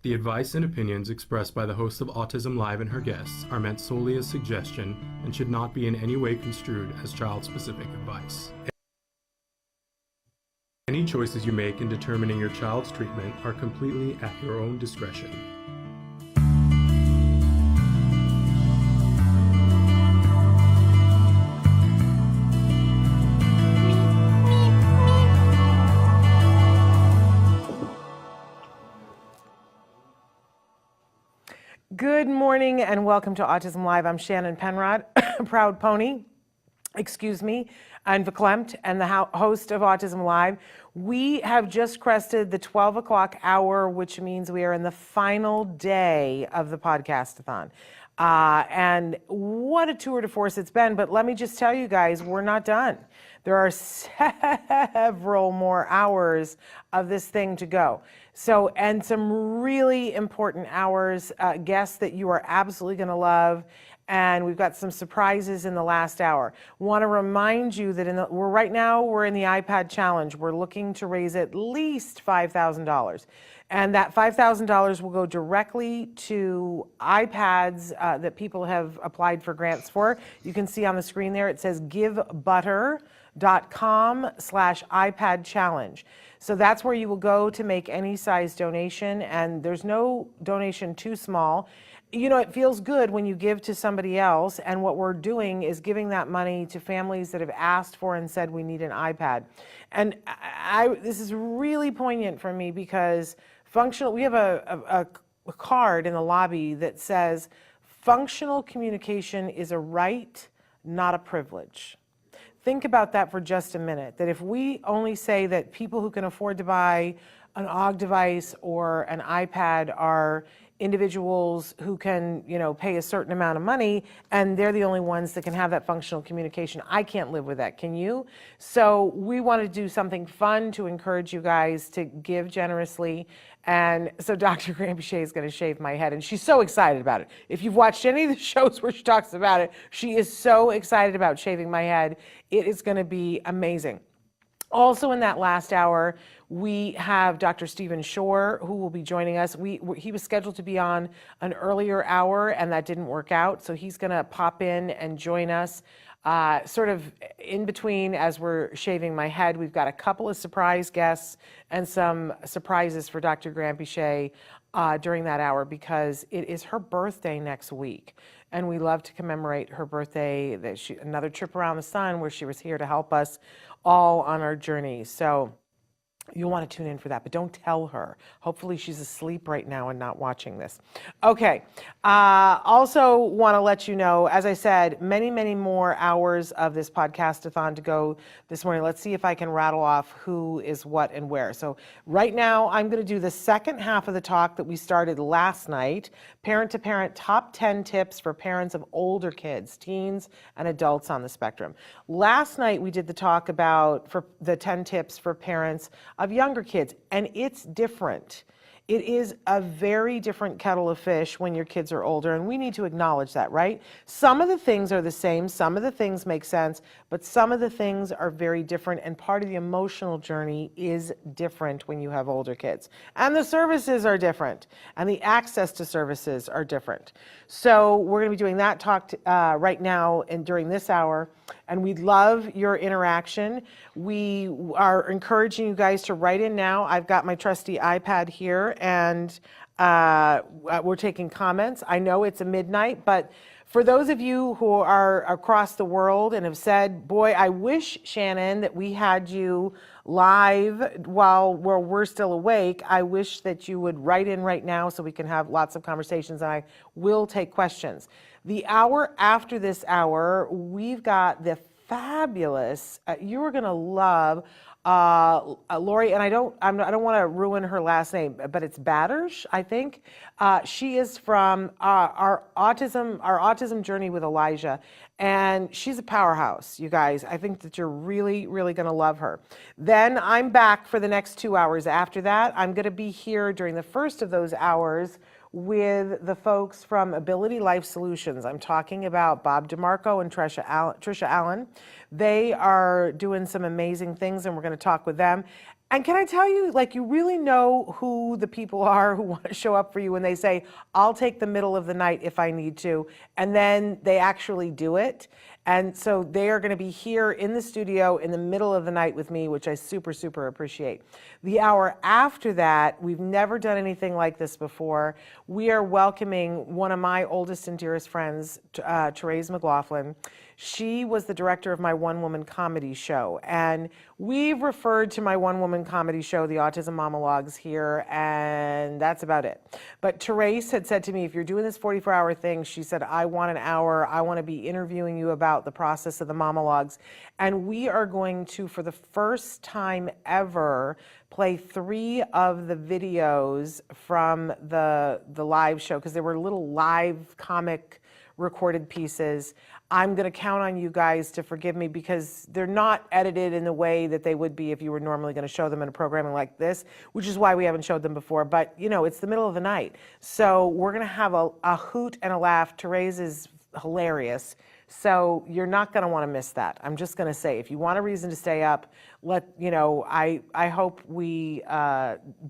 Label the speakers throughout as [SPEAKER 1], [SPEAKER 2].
[SPEAKER 1] The advice and opinions expressed by the host of Autism Live and her guests are meant solely as suggestion and should not be in any way construed as child-specific advice. Any choices you make in determining your child's treatment are completely at your own discretion.
[SPEAKER 2] Good morning and welcome to Autism Live. I'm Shannon Penrod, proud pony, and 𝗃𝗂𝗫𝗃𝗀𝗃, and the host of Autism Live. We have just crested the 12 o'clock hour, which means we are in the final day of the podcast-a-thon. And what a tour de force it's been, but let me just tell you guys, we're not done. There are several more hours of this thing to go. So, and some really important hours, guests that you are absolutely going to love. And we've got some surprises in the last hour. Want to remind you that right now we're in the iPad challenge. We're looking to raise at least $5,000. And that $5,000 will go directly to iPads that people have applied for grants for. You can see on the screen there, it says 𝗃𝗏𝗃𝗀𝗏com/iPad challenge. So that's where you will go to make any size donation, and there's no donation too small. You know, it feels good when you give to somebody else, and what we're doing is giving that money to families that have asked for and said we need an iPad. And this is really poignant for me because we have a card in the lobby that says functional communication is a right, not a privilege. Think about that for just a minute, that if we only say that people who can afford to buy an AUG device or an iPad are individuals who can, pay a certain amount of money, and they're the only ones that can have that functional communication. I can't live with that. Can you? So we want to do something fun to encourage you guys to give generously. And so Dr. 𝗃𝗓𝗃𝗃𝗃 is going to shave my head, and she's so excited about it. If you've watched any of the shows where she talks about it, she is so excited about shaving my head. It is going to be amazing. Also in that last hour, we have Dr. Stephen Shore, who will be joining us. He was scheduled to be on an earlier hour, and that didn't work out. So he's going to pop in and join us sort of in between as we're shaving my head. We've got a couple of surprise guests and some surprises for Dr. 𝗃𝗏𝗃𝗃 during that hour because it is her birthday next week. And we love to commemorate her birthday, another trip around the sun where she was here to help us all on our journey. So you'll want to tune in for that, but don't tell her. Hopefully she's asleep right now and not watching this. Okay, also want to let you know, as I said, many, many more hours of this podcast-a-thon to go this morning. Let's see if I can rattle off who is what and where. So right now, I'm going to do the second half of the talk that we started last night, Parent-to-Parent Top 10 Tips for Parents of Older Kids, Teens, and Adults on the Spectrum. Last night, we did the talk about the 10 tips for parents of younger kids, and it's different. It is a very different kettle of fish when your kids are older, and we need to acknowledge that, right? Some of the things are the same, some of the things make sense, but some of the things are very different, and part of the emotional journey is different when you have older kids. And the services are different, and the access to services are different. So we're going to be doing that talk right now and during this hour, and we'd love your interaction. We are encouraging you guys to write in now. I've got my trusty iPad here, and we're taking comments. I know it's a midnight, but for those of you who are across the world and have said, boy, I wish, Shannon, that we had you live while we're still awake, I wish that you would write in right now so we can have lots of conversations, and I will take questions. The hour after this hour, we've got the fabulous, you are going to love Lori, and I don't want to ruin her last name, but it's Batters, I think. She is from our autism journey with Elijah, and she's a powerhouse, you guys. I think that you're really, really going to love her. Then I'm back for the next 2 hours. After that, I'm going to be here during the first of those hours with the folks from Ability Life Solutions. I'm talking about Bob DeMarco and Trisha Allen. They are doing some amazing things, and we're going to talk with them. And can I tell you, like, you really know who the people are who want to show up for you when they say, I'll take the middle of the night if I need to, and then they actually do it. And so they are going to be here in the studio in the middle of the night with me, which I super, super appreciate. The hour after that, we've never done anything like this before. We are welcoming one of my oldest and dearest friends, 𝗃𝗓𝗓𝗏𝗂𝗧. She was the director of my one-woman comedy show, and we've referred to my one-woman comedy show, the Autism Monologues, here, and that's about it. But Therese had said to me, if you're doing this 44-hour thing, she said, I want an hour. I want to be interviewing you about the process of the monologues. And we are going to, for the first time ever, play 3 of the videos from the live show, because there were little live comic recorded pieces. I'm going to count on you guys to forgive me because they're not edited in the way that they would be if you were normally going to show them in a programming like this, which is why we haven't showed them before. But, you know, it's the middle of the night. So we're going to have a hoot and a laugh. Therese is hilarious. So you're not going to want to miss that. I'm just going to say, if you want a reason to stay up, I hope we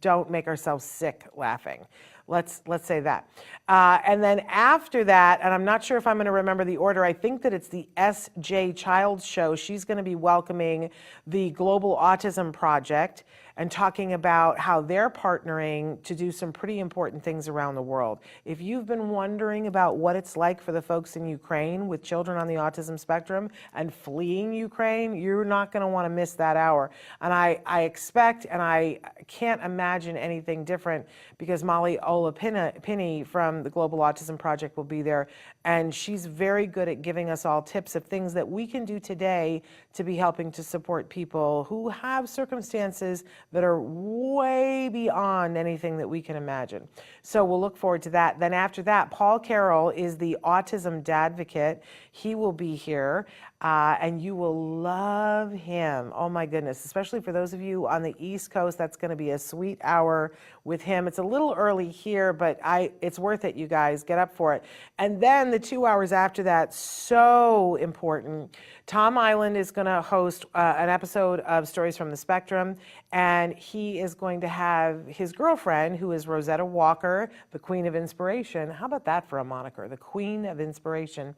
[SPEAKER 2] don't make ourselves sick laughing. Let's say that. And then after that, and I'm not sure if I'm going to remember the order, I think that it's the 𝗔𝗕𝗢𝗏𝗧 show. She's going to be welcoming the Global Autism Project and talking about how they're partnering to do some pretty important things around the world. If you've been wondering about what it's like for the folks in Ukraine with children on the autism spectrum and fleeing Ukraine, you're not going to want to miss that hour. And I expect, and I can't imagine anything different, because Molly 𝗃𝗓𝗓𝗏𝗧 from the Global Autism Project will be there, and she's very good at giving us all tips of things that we can do today to be helping to support people who have circumstances that are way beyond anything that we can imagine. So we'll look forward to that. Then after that, Paul Carroll is the Autism Advocate. He will be here, and you will love him. Oh my goodness, especially for those of you on the East Coast, that's going to be a sweet hour with him. It's a little early here, but it's worth it, you guys. Get up for it. And then the 2 hours after that, so important. Tom Island is going to host an episode of Stories from the Spectrum, and he is going to have his girlfriend, who is Rosetta Walker, the Queen of Inspiration. How about that for a moniker? The Queen of Inspiration.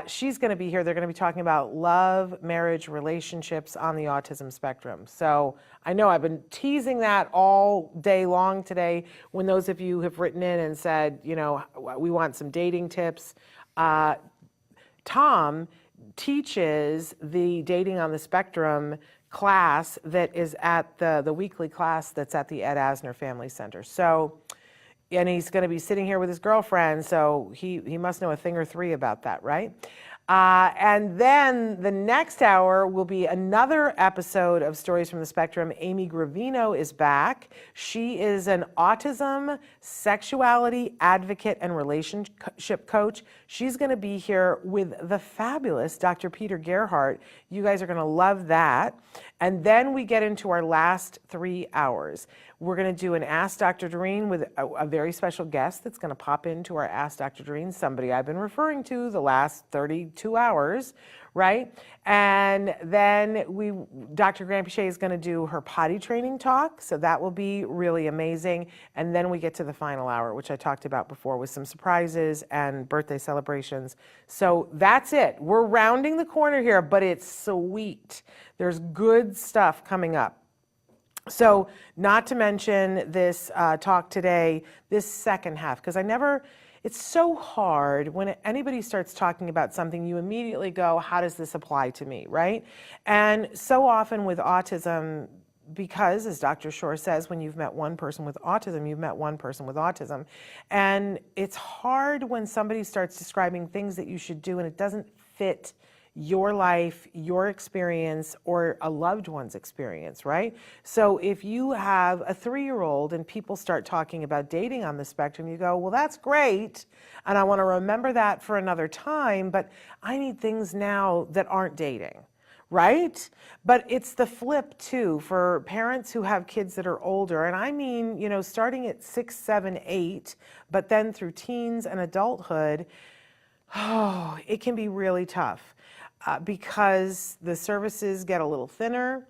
[SPEAKER 2] She's going to be here. They're going to be talking about love, marriage, relationships on the autism spectrum. So I know I've been teasing that all day long today when those of you have written in and said, you know, we want some dating tips. Tom teaches the Dating on the Spectrum class that is at the weekly class that's at the Ed Asner Family Center. So, and he's going to be sitting here with his girlfriend, so he must know a thing or three about that, right? And then the next hour will be another episode of Stories from the Spectrum. Amy Gravino is back. She is an autism, sexuality advocate, and relationship coach. She's going to be here with the fabulous Dr. Peter Gerhardt. You guys are going to love that. And then we get into our last 3 hours. We're going to do an Ask Dr. Doreen with a very special guest that's going to pop into our Ask Dr. Doreen, somebody I've been referring to the last 32 hours, right? And then Dr. 𝗃𝗓𝗓𝗏𝗧 is going to do her potty training talk, so that will be really amazing. And then we get to the final hour, which I talked about before, with some surprises and birthday celebrations. So that's it. We're rounding the corner here, but it's sweet. There's good stuff coming up. So not to mention this talk today, this second half, because it's so hard when anybody starts talking about something, you immediately go, how does this apply to me, right? And so often with autism, because as Dr. Shore says, when you've met one person with autism, you've met one person with autism. And it's hard when somebody starts describing things that you should do and it doesn't fit your life, your experience, or a loved one's experience, right? So if you have a 3-year-old and people start talking about dating on the spectrum, you go, well, that's great, and I want to remember that for another time, but I need things now that aren't dating, right? But it's the flip too for parents who have kids that are older, and I mean, you know, starting at 6, 7, 8, but then through teens and adulthood, it can be really tough. Because the services get a little thinner,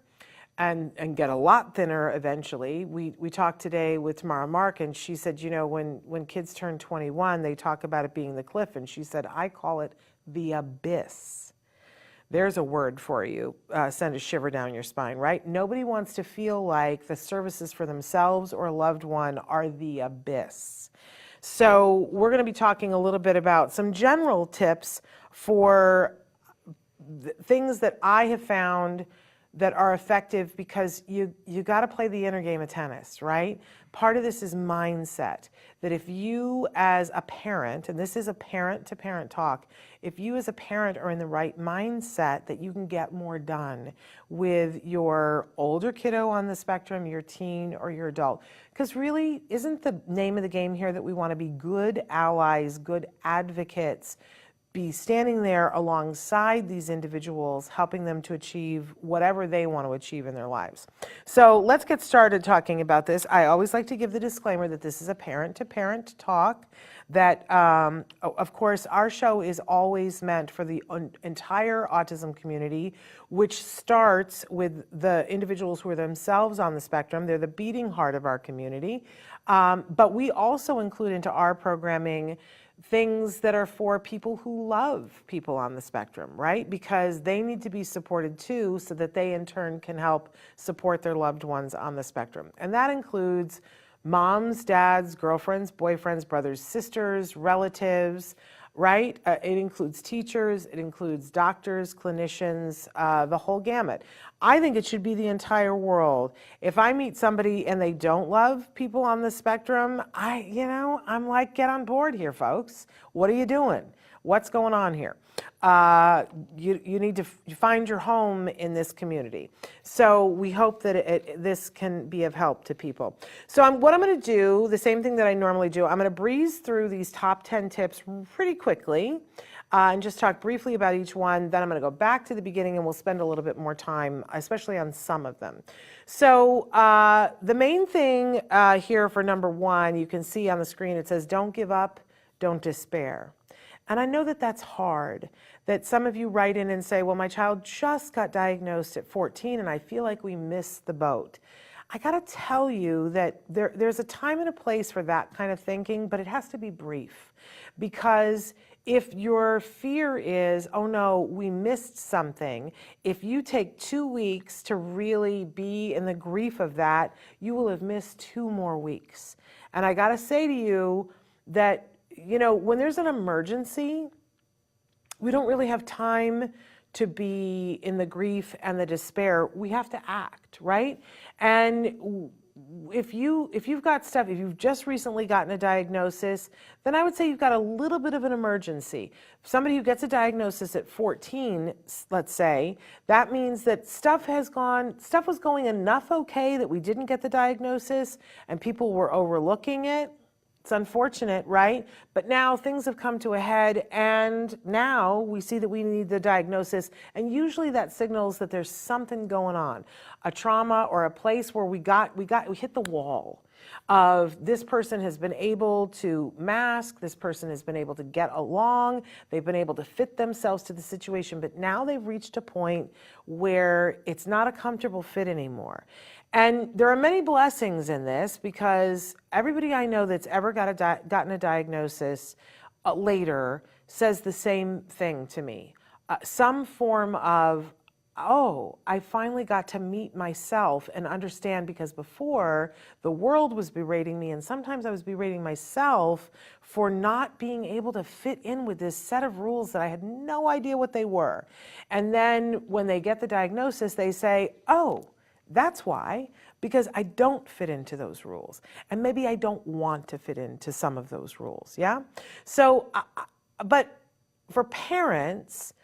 [SPEAKER 2] and get a lot thinner eventually. We talked today with 𝗃𝗓𝗏, and she said, you know, when kids turn 21, they talk about it being the cliff, and she said, I call it the abyss. There's a word for you. Send a shiver down your spine, right? Nobody wants to feel like the services for themselves or a loved one are the abyss. So we're going to be talking a little bit about some general tips for things that I have found that are effective, because you got to play the inner game of tennis, right? Part of this is mindset, that if you as a parent, and this is a parent-to-parent talk, if you as a parent are in the right mindset, that you can get more done with your older kiddo on the spectrum, your teen, or your adult. Because really, isn't the name of the game here that we want to be good allies, good advocates, be standing there alongside these individuals, helping them to achieve whatever they want to achieve in their lives. So let's get started talking about this. I always like to give the disclaimer that this is a parent-to-parent talk, that of course our show is always meant for the entire autism community, which starts with the individuals who are themselves on the spectrum. They're the beating heart of our community. But we also include into our programming things that are for people who love people on the spectrum, right? Because they need to be supported too, so that they in turn can help support their loved ones on the spectrum. And that includes moms, dads, girlfriends, boyfriends, brothers, sisters, relatives, right? It includes teachers, it includes doctors, clinicians, the whole gamut. I think it should be the entire world. If I meet somebody and they don't love people on the spectrum, I'm like, get on board here, folks. What are you doing? What's going on here? You need to find your home in this community. So we hope that this can be of help to people. So what I'm going to do, the same thing that I normally do, I'm going to breeze through these top 10 tips pretty quickly and just talk briefly about each one. Then I'm going to go back to the beginning and we'll spend a little bit more time, especially on some of them. So the main thing here for number one, you can see on the screen, it says, don't give up, don't despair. And I know that that's hard, that some of you write in and say, well, my child just got diagnosed at 14 and I feel like we missed the boat. I got to tell you that there's a time and a place for that kind of thinking, but it has to be brief. Because if your fear is, oh no, we missed something, if you take 2 weeks to really be in the grief of that, you will have missed 2 more weeks. And I got to say to you that, you know, when there's an emergency, we don't really have time to be in the grief and the despair. We have to act, right? And if you've got stuff, if you've just recently gotten a diagnosis, then I would say you've got a little bit of an emergency. Somebody who gets a diagnosis at 14, let's say, that means that stuff was going enough okay that we didn't get the diagnosis and people were overlooking it. It's unfortunate, right? But now things have come to a head and now we see that we need the diagnosis, and usually that signals that there's something going on, a trauma or a place where we hit the wall of this person has been able to mask, this person has been able to get along, they've been able to fit themselves to the situation, but now they've reached a point where it's not a comfortable fit anymore. And there are many blessings in this, because everybody I know that's ever gotten a diagnosis later says the same thing to me. Some form of, oh, I finally got to meet myself and understand, because before the world was berating me and sometimes I was berating myself for not being able to fit in with this set of rules that I had no idea what they were. And then when they get the diagnosis, they say, oh, that's why, because I don't fit into those rules. And maybe I don't want to fit into some of those rules, yeah? So, but for parents,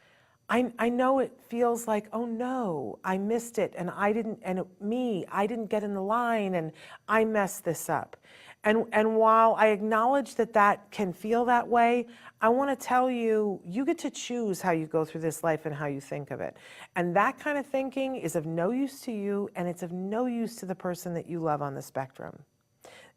[SPEAKER 2] I know it feels like, oh no, I missed it, and I didn't get in the line, and I messed this up. And while I acknowledge that that can feel that way, I want to tell you, you get to choose how you go through this life and how you think of it. And that kind of thinking is of no use to you, and it's of no use to the person that you love on the spectrum.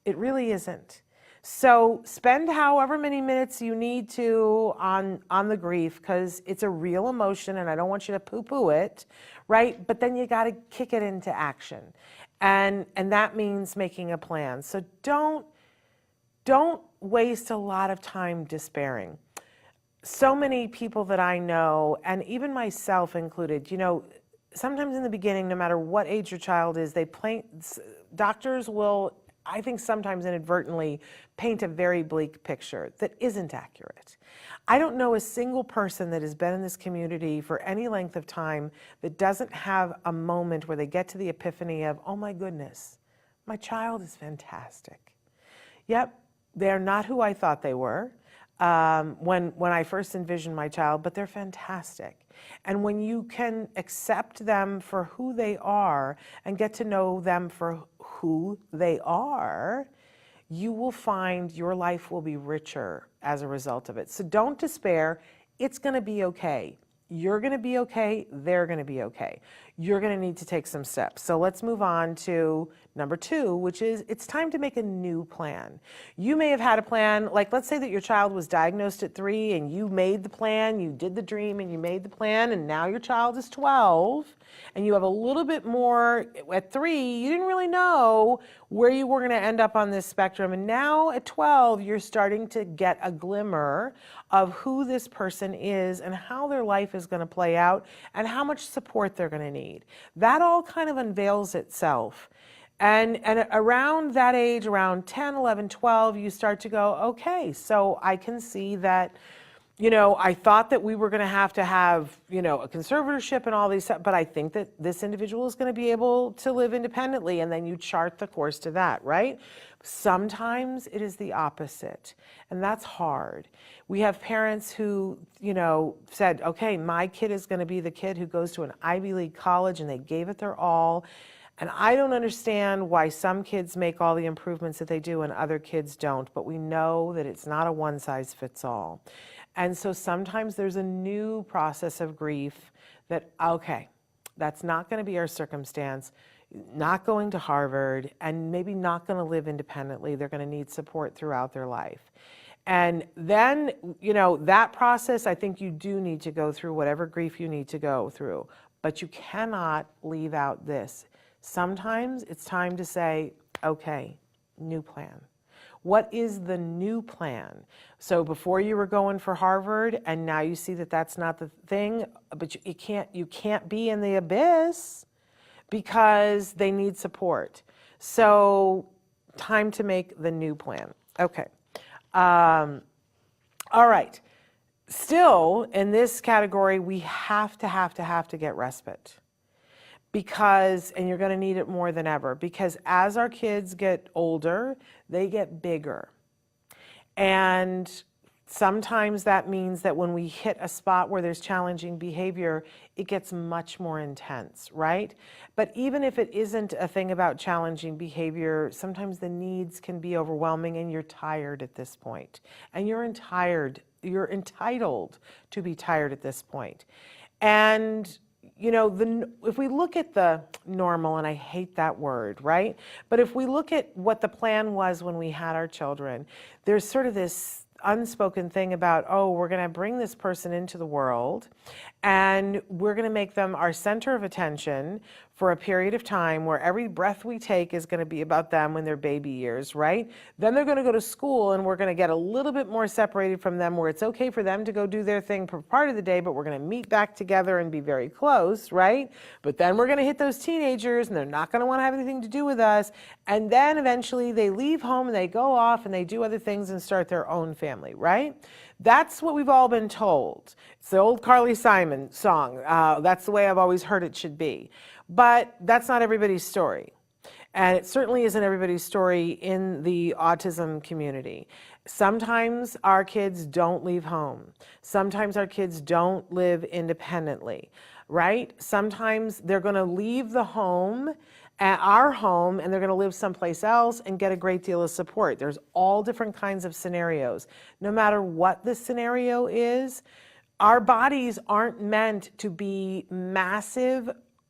[SPEAKER 2] It really isn't. So spend however many minutes you need to on the grief, because it's a real emotion and I don't want you to poo-poo it, right? But then you got to kick it into action. And that means making a plan. So don't waste a lot of time despairing. So many people that I know, and even myself included, you know, sometimes in the beginning, no matter what age your child is, doctors will, I think sometimes inadvertently, paint a very bleak picture that isn't accurate. I don't know a single person that has been in this community for any length of time that doesn't have a moment where they get to the epiphany of, oh my goodness, my child is fantastic. Yep, they're not who I thought they were when I first envisioned my child, but they're fantastic. And when you can accept them for who they are and get to know them for who they are, you will find your life will be richer as a result of it. So don't despair. It's going to be okay. You're going to be okay. They're going to be okay. You're going to need to take some steps. So let's move on to number 2, which is it's time to make a new plan. You may have had a plan, like let's say that your child was diagnosed at 3 and you made the plan, you did the dream and you made the plan, and now your child is 12 and you have a little bit more. At 3, you didn't really know where you were going to end up on this spectrum, and now at 12 you're starting to get a glimmer of who this person is and how their life is going to play out and how much support they're going to need. That all kind of unveils itself. And around that age, around 10, 11, 12, you start to go, okay, so I can see that, you know, I thought that we were going to have, you know, a conservatorship and all these stuff, but I think that this individual is going to be able to live independently, and then you chart the course to that, right? Sometimes it is the opposite, and that's hard. We have parents who, you know, said, okay, my kid is going to be the kid who goes to an Ivy League college, and they gave it their all. And I don't understand why some kids make all the improvements that they do and other kids don't, but we know that it's not a one-size-fits-all. And so sometimes there's a new process of grief that, okay, that's not going to be our circumstance, not going to Harvard, and maybe not going to live independently. They're going to need support throughout their life. And then, you know, that process, I think you do need to go through whatever grief you need to go through, but you cannot leave out this. Sometimes it's time to say, okay, new plan. What is the new plan? So before you were going for Harvard and now you see that that's not the thing, but you can't be in the abyss because they need support. So time to make the new plan. Okay. All right. Still in this category, we have to get respite. Because, and you're going to need it more than ever, because as our kids get older, they get bigger. And sometimes that means that when we hit a spot where there's challenging behavior, it gets much more intense, right? But even if it isn't a thing about challenging behavior, sometimes the needs can be overwhelming and you're tired at this point. And you're entitled to be tired at this point. And you know, if we look at the normal, and I hate that word, right? But if we look at what the plan was when we had our children, there's sort of this unspoken thing about, oh, we're going to bring this person into the world and we're going to make them our center of attention for a period of time where every breath we take is going to be about them when they're baby years, right? Then they're going to go to school and we're going to get a little bit more separated from them where it's okay for them to go do their thing for part of the day, but we're going to meet back together and be very close, right? But then we're going to hit those teenagers and they're not going to want to have anything to do with us. And then eventually they leave home and they go off and they do other things and start their own family, right? That's what we've all been told. It's the old Carly Simon song. That's the way I've always heard it should be. But that's not everybody's story. And it certainly isn't everybody's story in the autism community. Sometimes our kids don't leave home. Sometimes our kids don't live independently, right? Sometimes they're going to leave the home, our home, and they're going to live someplace else and get a great deal of support. There's all different kinds of scenarios. No matter what the scenario is, our bodies aren't meant to be massive,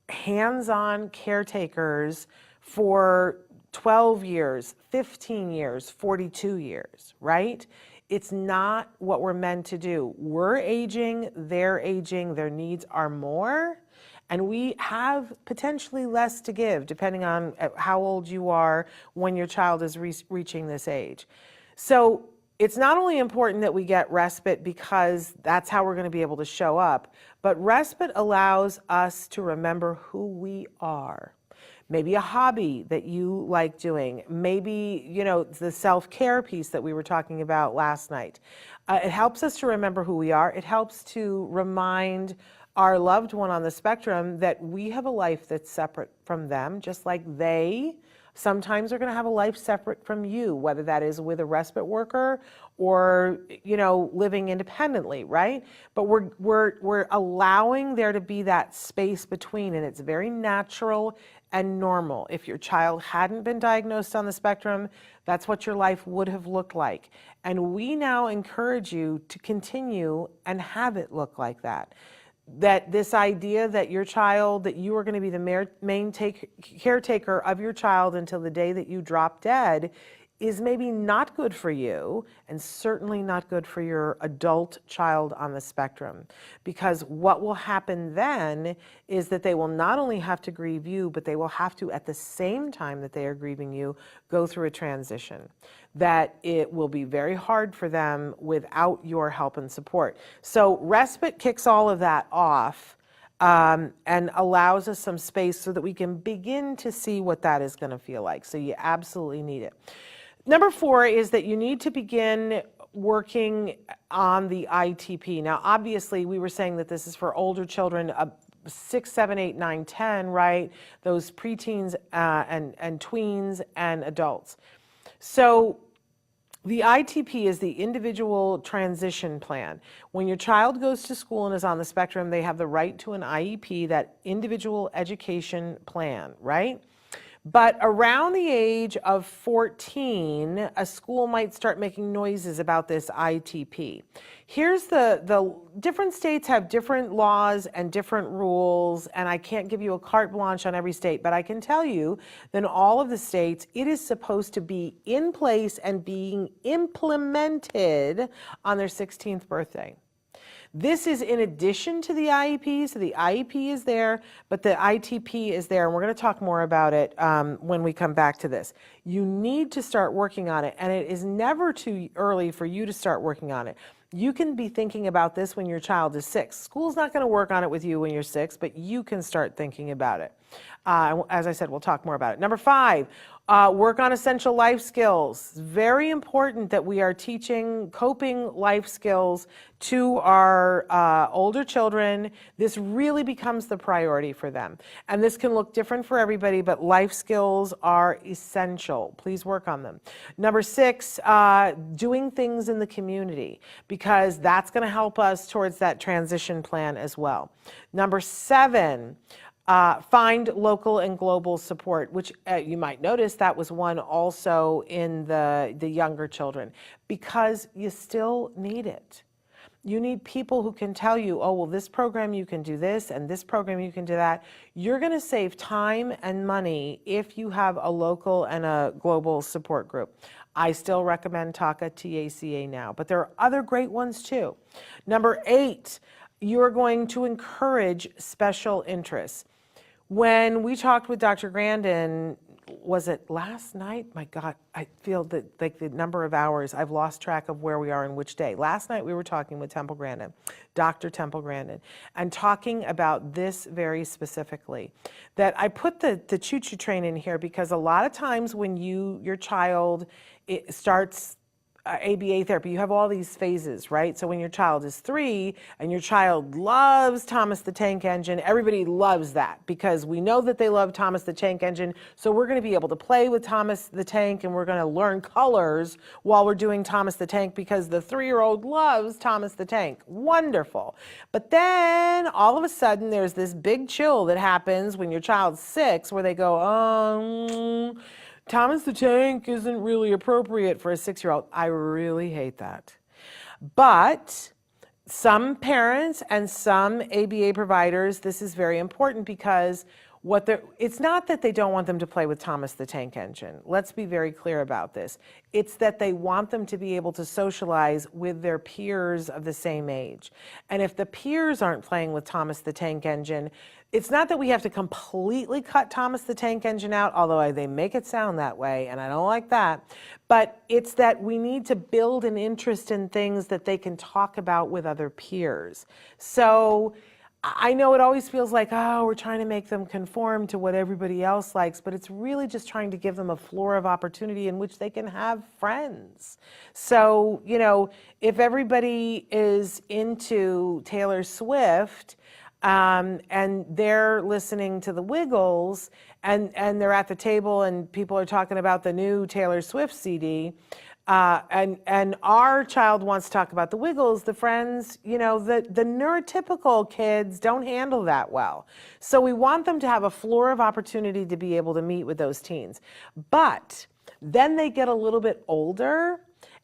[SPEAKER 2] hands-on caretakers for 12 years, 15 years, 42 years, right? It's not what we're meant to do. We're aging, their needs are more, and we have potentially less to give depending on how old you are when your child is reaching this age. So it's not only important that we get respite because that's how we're going to be able to show up, but respite allows us to remember who we are. Maybe a hobby that you like doing, maybe, you know, the self-care piece that we were talking about last night. It helps us to remember who we are. It helps to remind our loved one on the spectrum that we have a life that's separate from them, just like they sometimes are going to have a life separate from you, whether that is with a respite worker or, you know, living independently, right? But we're allowing there to be that space between, and it's very natural and normal. If your child hadn't been diagnosed on the spectrum, that's what your life would have looked like. And we now encourage you to continue and have it look like that. That this idea that your child, that you are going to be the main caretaker of your child until the day that you drop dead is maybe not good for you, and certainly not good for your adult child on the spectrum. Because what will happen then is that they will not only have to grieve you, but they will have to, at the same time that they are grieving you, go through a transition. That it will be very hard for them without your help and support. So respite kicks all of that off and allows us some space so that we can begin to see what that is going to feel like. So you absolutely need it. Number 4 is that you need to begin working on the ITP. Now, obviously, we were saying that this is for older children, 6, 7, 8, 9, 10, right? Those preteens and tweens and adults. So the ITP is the individual transition plan. When your child goes to school and is on the spectrum, they have the right to an IEP, that individual education plan, right? But around the age of 14, a school might start making noises about this ITP. Here's the different states have different laws and different rules, and I can't give you a carte blanche on every state, but I can tell you that in all of the states, it is supposed to be in place and being implemented on their 16th birthday. This is in addition to the IEP, so the IEP is there, but the ITP is there, and we're going to talk more about it when we come back to this. You need to start working on it, and it is never too early for you to start working on it. You can be thinking about this when your child is 6. School's not going to work on it with you when you're 6, but you can start thinking about it. As I said, we'll talk more about it. Number 5, work on essential life skills. It's very important that we are teaching coping life skills to our older children. This really becomes the priority for them. And this can look different for everybody, but life skills are essential. Please work on them. Number 6, doing things in the community, because that's going to help us towards that transition plan as well. Number 7, find local and global support, which you might notice that was one also in the younger children, because you still need it. You need people who can tell you, oh, well, this program you can do this, and this program you can do that. You're going to save time and money if you have a local and a global support group. I still recommend 𝗃𝗏 now, but there are other great ones too. Number 8, you're going to encourage special interests. When we talked with Dr. Grandin, was it last night? My God, I feel that like the number of hours, I've lost track of where we are in which day. Last night we were talking with Temple Grandin, Dr. Temple Grandin, and talking about this very specifically. That I put the choo-choo train in here because a lot of times when your child starts ABA therapy, you have all these phases, right? So when your child is 3 and your child loves Thomas the Tank Engine, everybody loves that because we know that they love Thomas the Tank Engine. So we're going to be able to play with Thomas the Tank, and we're going to learn colors while we're doing Thomas the Tank because the 3-year-old loves Thomas the Tank. Wonderful. But then all of a sudden there's this big chill that happens when your child's 6 where they go, Thomas the Tank isn't really appropriate for a 6-year-old. I really hate that. But some parents and some ABA providers, this is very important because It's not that they don't want them to play with Thomas the Tank Engine. Let's be very clear about this. It's that they want them to be able to socialize with their peers of the same age. And if the peers aren't playing with Thomas the Tank Engine, it's not that we have to completely cut Thomas the Tank Engine out, although they make it sound that way, and I don't like that. But it's that we need to build an interest in things that they can talk about with other peers. So I know it always feels like, oh, we're trying to make them conform to what everybody else likes, but it's really just trying to give them a floor of opportunity in which they can have friends. So, you know, if everybody is into Taylor Swift, and they're listening to the Wiggles, and they're at the table and people are talking about the new Taylor Swift CD, and our child wants to talk about the Wiggles, the friends, you know, the neurotypical kids don't handle that well. So we want them to have a floor of opportunity to be able to meet with those teens. But then they get a little bit older,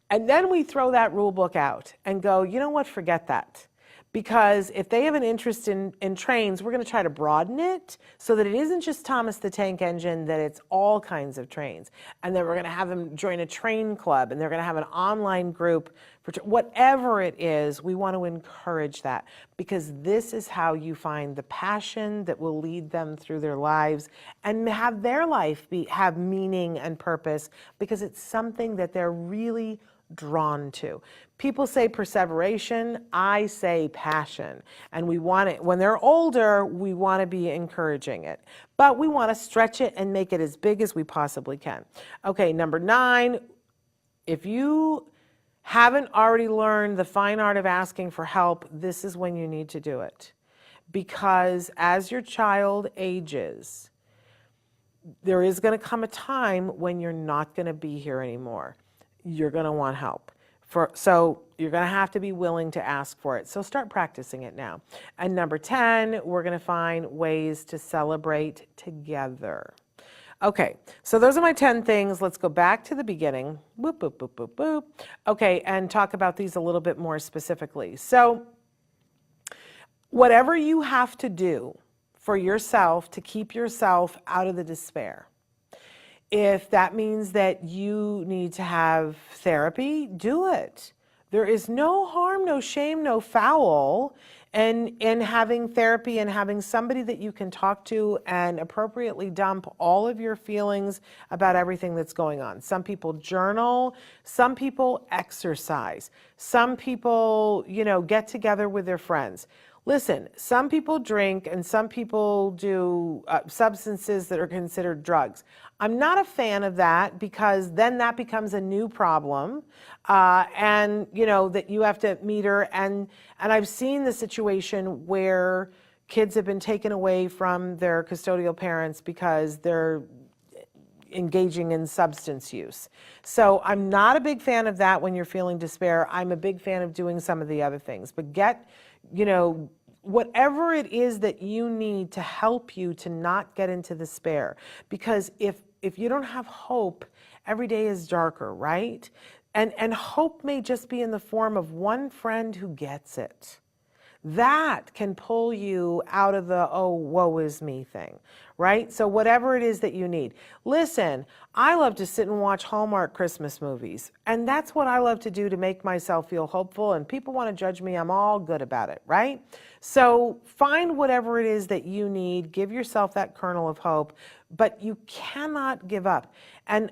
[SPEAKER 2] and then we throw that rule book out and go, you know what, forget that. Because if they have an interest in trains, we're going to try to broaden it so that it isn't just Thomas the Tank Engine, that it's all kinds of trains. And then we're going to have them join a train club, and they're going to have an online group for whatever it is. We want to encourage that, because this is how you find the passion that will lead them through their lives and have their life have meaning and purpose, because it's something that they're really drawn to. People say perseveration, I say passion. And we want it, when they're older, we want to be encouraging it. But we want to stretch it and make it as big as we possibly can. Okay, number 9, if you haven't already learned the fine art of asking for help, this is when you need to do it. Because as your child ages, there is going to come a time when you're not going to be here anymore. You're going to want help. So you're going to have to be willing to ask for it. So start practicing it now. And number 10, we're going to find ways to celebrate together. Okay, so those are my 10 things. Let's go back to the beginning. Boop, boop, boop, boop, boop. Okay, and talk about these a little bit more specifically. So whatever you have to do for yourself to keep yourself out of the despair, if that means that you need to have therapy, do it. There is no harm, no shame, no foul in having therapy and having somebody that you can talk to and appropriately dump all of your feelings about everything that's going on. Some people journal, some people exercise, some people, you know, get together with their friends. Listen, some people drink and some people do substances that are considered drugs. I'm not a fan of that, because then that becomes a new problem, and you know that you have to meter. And I've seen the situation where kids have been taken away from their custodial parents because they're engaging in substance use. So I'm not a big fan of that when you're feeling despair. I'm a big fan of doing some of the other things. But get, you know, whatever it is that you need to help you to not get into despair. Because if you don't have hope, every day is darker, right? And hope may just be in the form of one friend who gets it. That can pull you out of the, oh, woe is me thing, right? So whatever it is that you need. Listen, I love to sit and watch Hallmark Christmas movies, and that's what I love to do to make myself feel hopeful, and people want to judge me, I'm all good about it, right? So find whatever it is that you need, give yourself that kernel of hope, but you cannot give up. And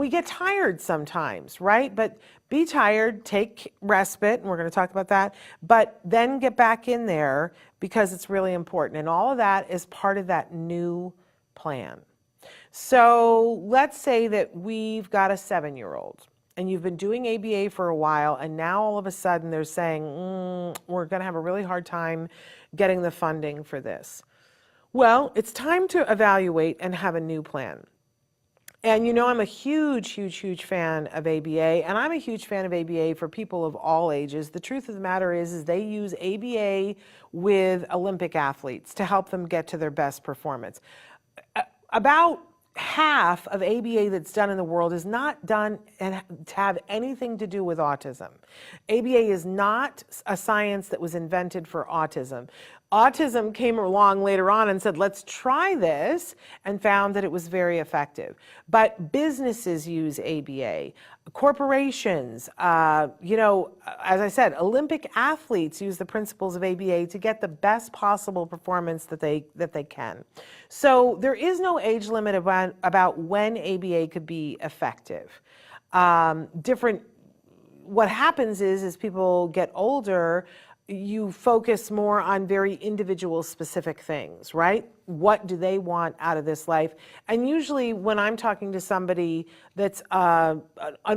[SPEAKER 2] we get tired sometimes, right? But be tired, take respite, and we're going to talk about that, but then get back in there, because it's really important. And all of that is part of that new plan. So let's say that we've got a 7-year-old and you've been doing ABA for a while, and now all of a sudden they're saying, we're going to have a really hard time getting the funding for this. Well, it's time to evaluate and have a new plan. And you know, I'm a huge, huge, huge fan of ABA, and I'm a huge fan of ABA for people of all ages. The truth of the matter is they use ABA with Olympic athletes to help them get to their best performance. About half of ABA that's done in the world is not done and to have anything to do with autism. ABA is not a science that was invented for autism. Autism came along later on and said, let's try this, and found that it was very effective. But businesses use ABA, corporations, you know, as I said, Olympic athletes use the principles of ABA to get the best possible performance that they can. So there is no age limit about when ABA could be effective. What happens is as people get older, you focus more on very individual specific things, right? What do they want out of this life? And usually when I'm talking to somebody that's an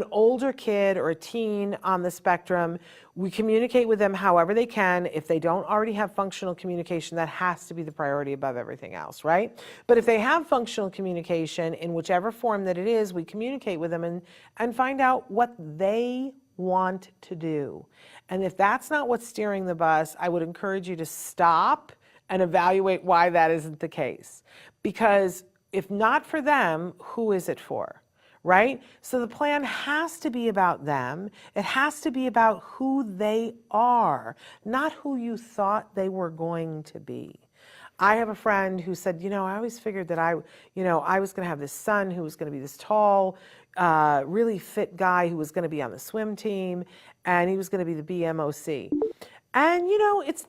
[SPEAKER 2] older kid or a teen on the spectrum, we communicate with them however they can. If they don't already have functional communication, that has to be the priority above everything else, right? But if they have functional communication in whichever form that it is, we communicate with them and find out what they want to do. And if that's not what's steering the bus, I would encourage you to stop and evaluate why that isn't the case. Because if not for them, who is it for, right? So the plan has to be about them. It has to be about who they are, not who you thought they were going to be. I have a friend who said, you know, I always figured that I was going to have this son who was going to be this tall, really fit guy who was going to be on the swim team, and he was going to be the BMOC. And, you know, it's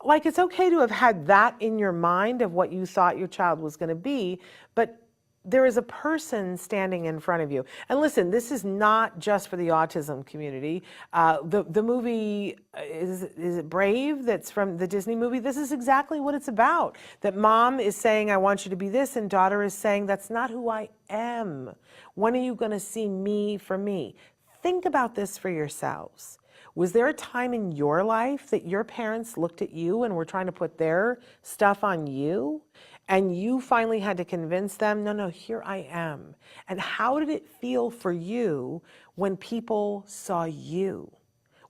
[SPEAKER 2] like it's okay to have had that in your mind of what you thought your child was going to be, but there is a person standing in front of you. And listen, this is not just for the autism community. The movie, is it Brave? That's from the Disney movie. This is exactly what it's about. That mom is saying, I want you to be this, and daughter is saying, that's not who I am. When are you going to see me for me? Think about this for yourselves. Was there a time in your life that your parents looked at you and were trying to put their stuff on you? And you finally had to convince them, no, here I am. And how did it feel for you when people saw you?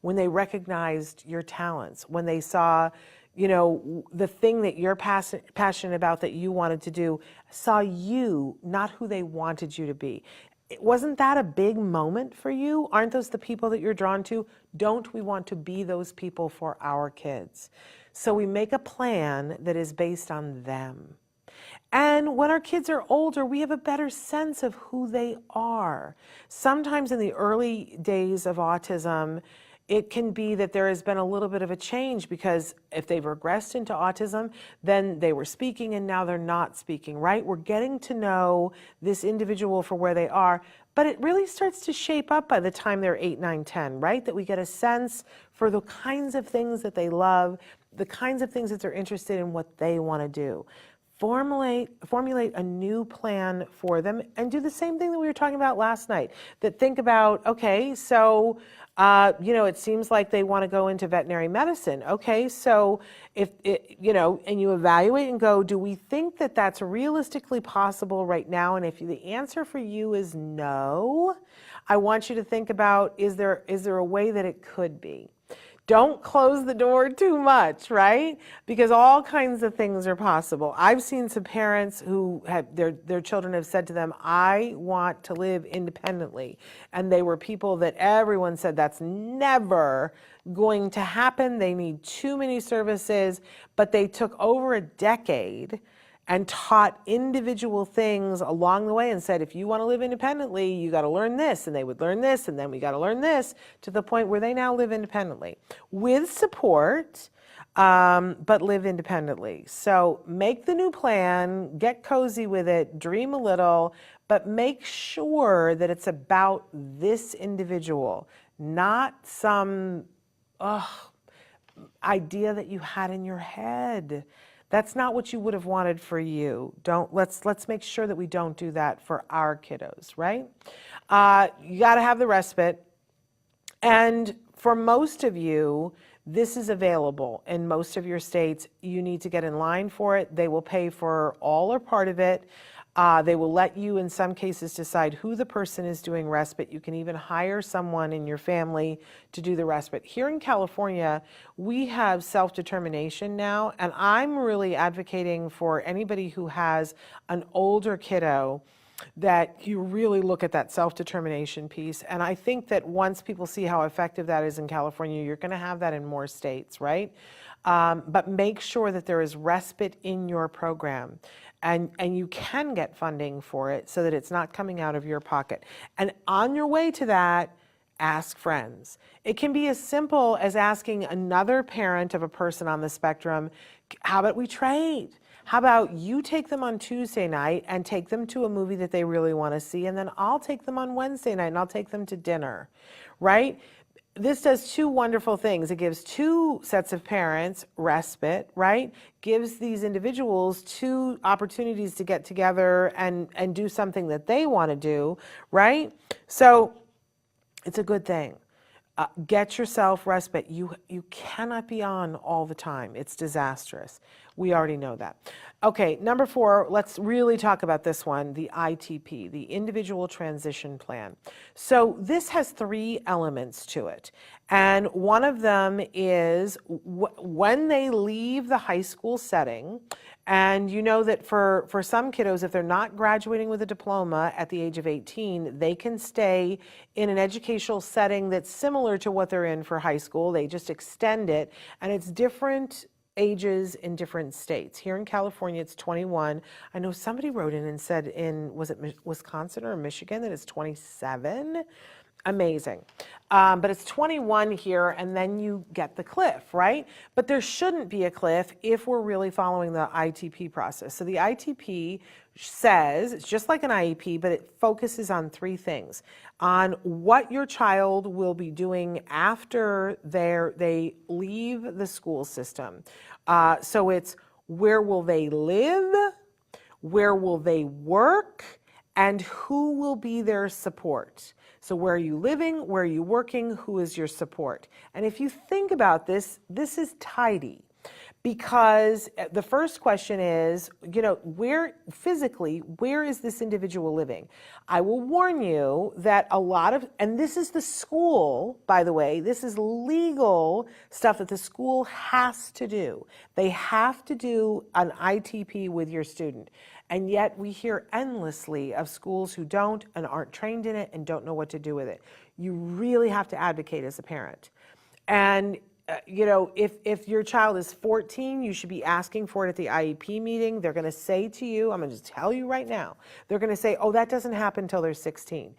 [SPEAKER 2] When they recognized your talents? When they saw, you know, the thing that you're passionate about that you wanted to do, saw you, not who they wanted you to be? Wasn't that a big moment for you? Aren't those the people that you're drawn to? Don't we want to be those people for our kids? So we make a plan that is based on them. And when our kids are older, we have a better sense of who they are. Sometimes in the early days of autism, it can be that there has been a little bit of a change because if they've regressed into autism, then they were speaking and now they're not speaking, right? We're getting to know this individual for where they are, but it really starts to shape up by the time they're 8, 9, 10, right? That we get a sense for the kinds of things that they love, the kinds of things that they're interested in, what they want to do. Formulate a new plan for them and do the same thing that we were talking about last night. That think about, okay, so, you know, it seems like they want to go into veterinary medicine. Okay, so if, you know, and you evaluate and go, do we think that that's realistically possible right now? And if the answer for you is no, I want you to think about, is there a way that it could be? Don't close the door too much, right? Because all kinds of things are possible. I've seen some parents who have their children have said to them, I want to live independently. And they were people that everyone said that's never going to happen. They need too many services, but they took over a decade and taught individual things along the way and said, if you want to live independently, you got to learn this, and they would learn this, and then we got to learn this, to the point where they now live independently with support, but live independently. So make the new plan, get cozy with it, dream a little, but make sure that it's about this individual, not some idea that you had in your head. That's not what you would have wanted for you. Let's make sure that we don't do that for our kiddos, right? You got to have the respite. And for most of you, this is available in most of your states. You need to get in line for it. They will pay for all or part of it. They will let you, in some cases, decide who the person is doing respite. You can even hire someone in your family to do the respite. Here in California, we have self-determination now, and I'm really advocating for anybody who has an older kiddo that you really look at that self-determination piece. And I think that once people see how effective that is in California, you're going to have that in more states, right? But make sure that there is respite in your program, and you can get funding for it so that it's not coming out of your pocket. And on your way to that, ask friends. It can be as simple as asking another parent of a person on the spectrum, how about we trade? How about you take them on Tuesday night and take them to a movie that they really want to see, and then I'll take them on Wednesday night and I'll take them to dinner, right? This does two wonderful things. It gives two sets of parents respite, right? Gives these individuals two opportunities to get together and do something that they want to do, right? So it's a good thing. Get yourself respite. You cannot be on all the time. It's disastrous. We already know that. Okay, number 4, let's really talk about this one, the ITP, the Individual Transition Plan. So this has 3 elements to it. And one of them is when they leave the high school setting, and you know that for some kiddos, if they're not graduating with a diploma at the age of 18, they can stay in an educational setting that's similar to what they're in for high school. They just extend it, and it's different ages in different states. Here in California, it's 21. I know somebody wrote in and said was it Wisconsin or Michigan, that it's 27? Amazing. But it's 21 here, and then you get the cliff, right? But there shouldn't be a cliff if we're really following the ITP process. So the ITP says, it's just like an IEP, but it focuses on 3 things. On what your child will be doing after they leave the school system. So it's where will they live, where will they work, and who will be their support. So where are you living, where are you working, who is your support? And if you think about this, this is tidy, because the first question is, where physically, where is this individual living? I will warn you that a lot of, and this is the school, by the way, this is legal stuff that the school has to do. They have to do an ITP with your student. And yet we hear endlessly of schools who don't and aren't trained in it and don't know what to do with it. You really have to advocate as a parent. And if your child is 14, you should be asking for it at the IEP meeting. They're going to say to you, I'm going to tell you right now, they're going to say, oh, that doesn't happen until they're 16.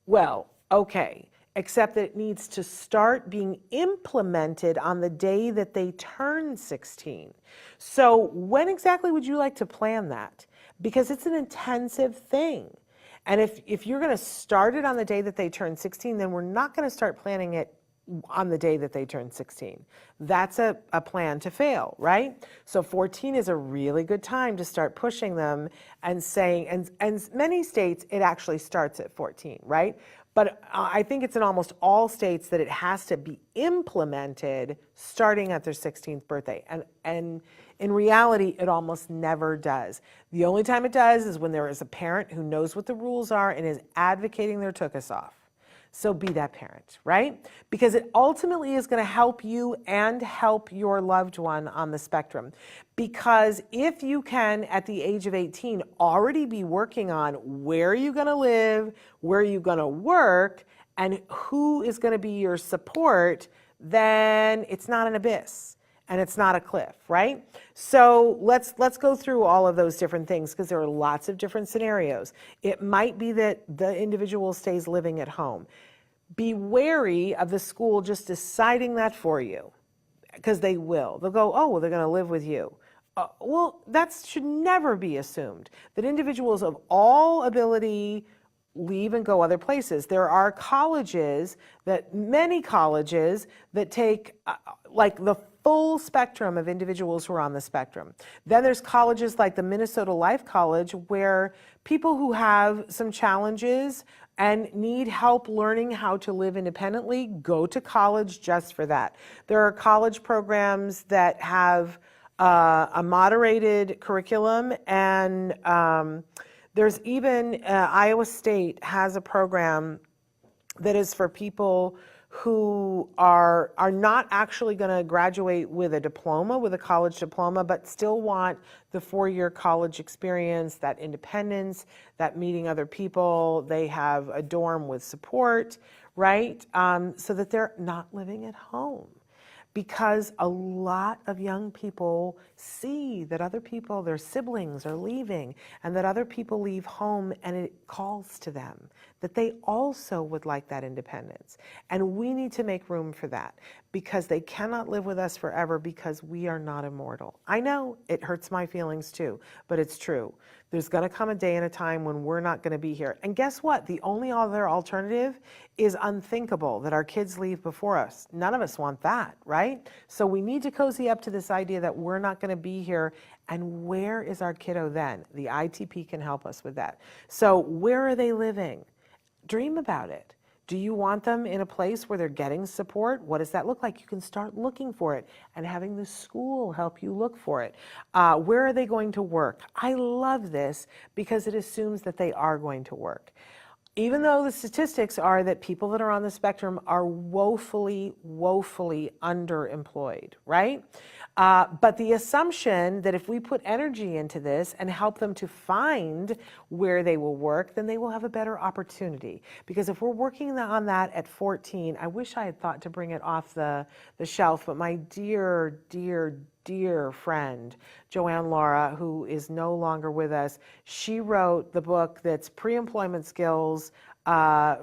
[SPEAKER 2] Well, okay, except that it needs to start being implemented on the day that they turn 16. So when exactly would you like to plan that? Because it's an intensive thing. And if you're going to start it on the day that they turn 16, then we're not going to start planning it on the day that they turn 16. That's a plan to fail, right? So 14 is a really good time to start pushing them and saying, and many states, it actually starts at 14, right? But I think it's in almost all states that it has to be implemented starting at their 16th birthday. And in reality, it almost never does. The only time it does is when there is a parent who knows what the rules are and is advocating their tuchus off. So be that parent, right? Because it ultimately is going to help you and help your loved one on the spectrum. Because if you can, at the age of 18, already be working on where are you going to live, where are you going to work, and who is going to be your support, then it's not an abyss. And it's not a cliff, right? So let's go through all of those different things, because there are lots of different scenarios. It might be that the individual stays living at home. Be wary of the school just deciding that for you, because they will. They'll go, oh, well, they're going to live with you. Well, that should never be assumed, that individuals of all ability leave and go other places. There are many colleges that take like the full spectrum of individuals who are on the spectrum. Then there's colleges like the Minnesota Life College, where people who have some challenges and need help learning how to live independently go to college just for that. There are college programs that have a moderated curriculum, and there's even Iowa State has a program that is for people who are not actually going to graduate with a diploma, with a college diploma, but still want the 4-year college experience, that independence, that meeting other people. They have a dorm with support, right? So that they're not living at home. Because a lot of young people see that other people, their siblings, are leaving, and that other people leave home, and it calls to them that they also would like that independence. And we need to make room for that, because they cannot live with us forever, because we are not immortal. I know it hurts my feelings too, but it's true. There's going to come a day and a time when we're not going to be here. And guess what? The only other alternative is unthinkable, that our kids leave before us. None of us want that, right? So we need to cozy up to this idea that we're not going to be here. And where is our kiddo then? The ITP can help us with that. So where are they living? Dream about it. Do you want them in a place where they're getting support? What does that look like? You can start looking for it and having the school help you look for it. Where are they going to work? I love this because it assumes that they are going to work. Even though the statistics are that people that are on the spectrum are woefully, woefully underemployed, right? But the assumption that if we put energy into this and help them to find where they will work, then they will have a better opportunity. Because if we're working on that at 14, I wish I had thought to bring it off the shelf, but my dear, dear, dear friend, 𝗔𝗕𝗢𝗆𝗨, who is no longer with us, she wrote the book that's pre-employment skills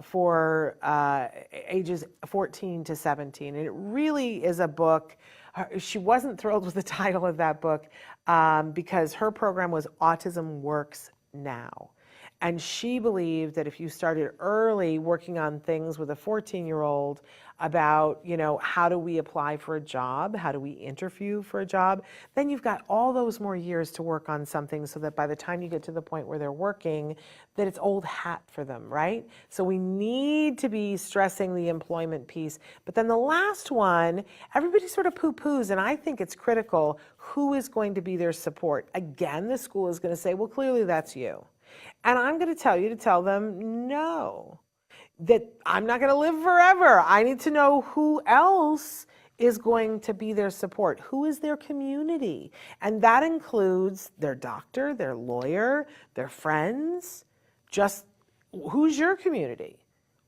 [SPEAKER 2] for ages 14 to 17. And it really is a book. She wasn't thrilled with the title of that book because her program was Autism Works Now. And she believed that if you started early working on things with a 14-year-old about, you know, how do we apply for a job? How do we interview for a job? Then you've got all those more years to work on something so that by the time you get to the point where they're working, that it's old hat for them, right? So we need to be stressing the employment piece. But then the last one, everybody sort of poo-poos, and I think it's critical. Who is going to be their support? Again, the school is going to say, well, clearly that's you. And I'm going to tell you to tell them no, that I'm not going to live forever. I need to know who else is going to be their support. Who is their community? And that includes their doctor, their lawyer, their friends. Just who's your community?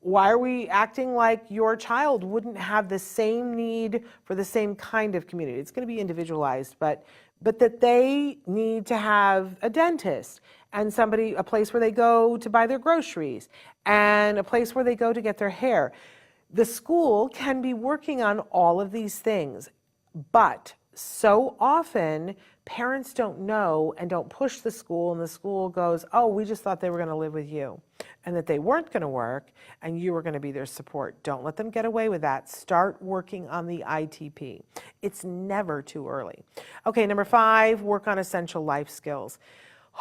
[SPEAKER 2] Why are we acting like your child wouldn't have the same need for the same kind of community? It's going to be individualized, but that they need to have a dentist and somebody, a place where they go to buy their groceries and a place where they go to get their hair. The school can be working on all of these things, but so often parents don't know and don't push the school, and the school goes, oh, we just thought they were going to live with you and that they weren't going to work and you were going to be their support. Don't let them get away with that. Start working on the ITP. It's never too early. Okay, number 5, work on essential life skills.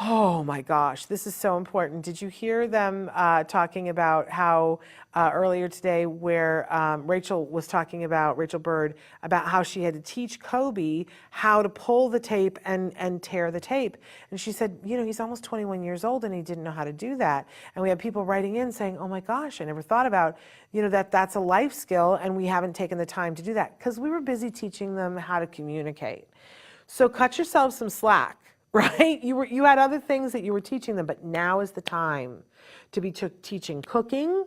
[SPEAKER 2] Oh my gosh, this is so important. Did you hear them talking about how earlier today where Rachel was talking about, Rachel Bird, about how she had to teach Kobe how to pull the tape and tear the tape. And she said, you know, he's almost 21 years old and he didn't know how to do that. And we had people writing in saying, oh my gosh, I never thought about, you know, that's a life skill and we haven't taken the time to do that because we were busy teaching them how to communicate. So cut yourself some slack. Right? You had other things that you were teaching them, but now is the time to be teaching cooking,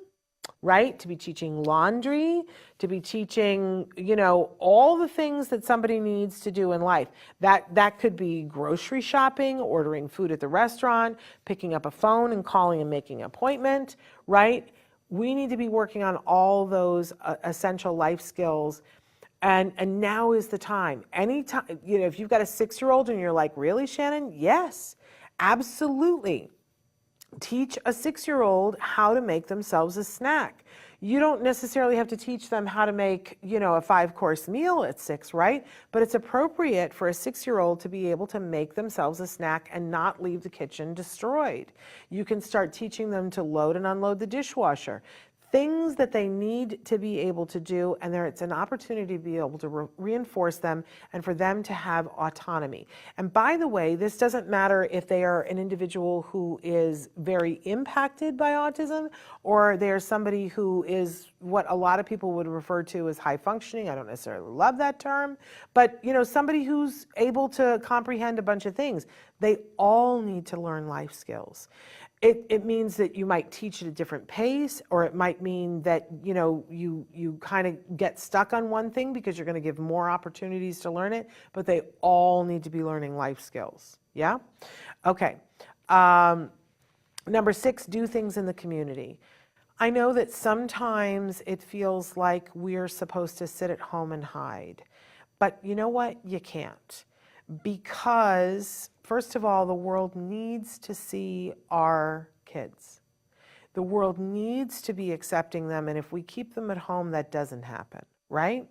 [SPEAKER 2] right? To be teaching laundry, to be teaching, you know, all the things that somebody needs to do in life. That could be grocery shopping, ordering food at the restaurant, picking up a phone and calling and making an appointment, right? We need to be working on all those essential life skills. And now is the time. Anytime, you know, if you've got a 6-year-old and you're like, really, Shannon? Yes, absolutely. Teach a 6-year-old how to make themselves a snack. You don't necessarily have to teach them how to make, you know, a 5-course meal at 6, right? But it's appropriate for a 6-year-old to be able to make themselves a snack and not leave the kitchen destroyed. You can start teaching them to load and unload the dishwasher. things that they need to be able to do, and it's an opportunity to be able to reinforce them and for them to have autonomy. And by the way, this doesn't matter if they are an individual who is very impacted by autism, or they're somebody who is what a lot of people would refer to as high functioning. I don't necessarily love that term, but somebody who's able to comprehend a bunch of things. They all need to learn life skills. It means that you might teach at a different pace, or it might mean that you kind of get stuck on one thing because you're going to give more opportunities to learn it, but they all need to be learning life skills. Yeah? Okay. Number 6, do things in the community. I know that sometimes it feels like we're supposed to sit at home and hide, but you know what? You can't. Because, first of all, the world needs to see our kids. The world needs to be accepting them, and if we keep them at home, that doesn't happen, right?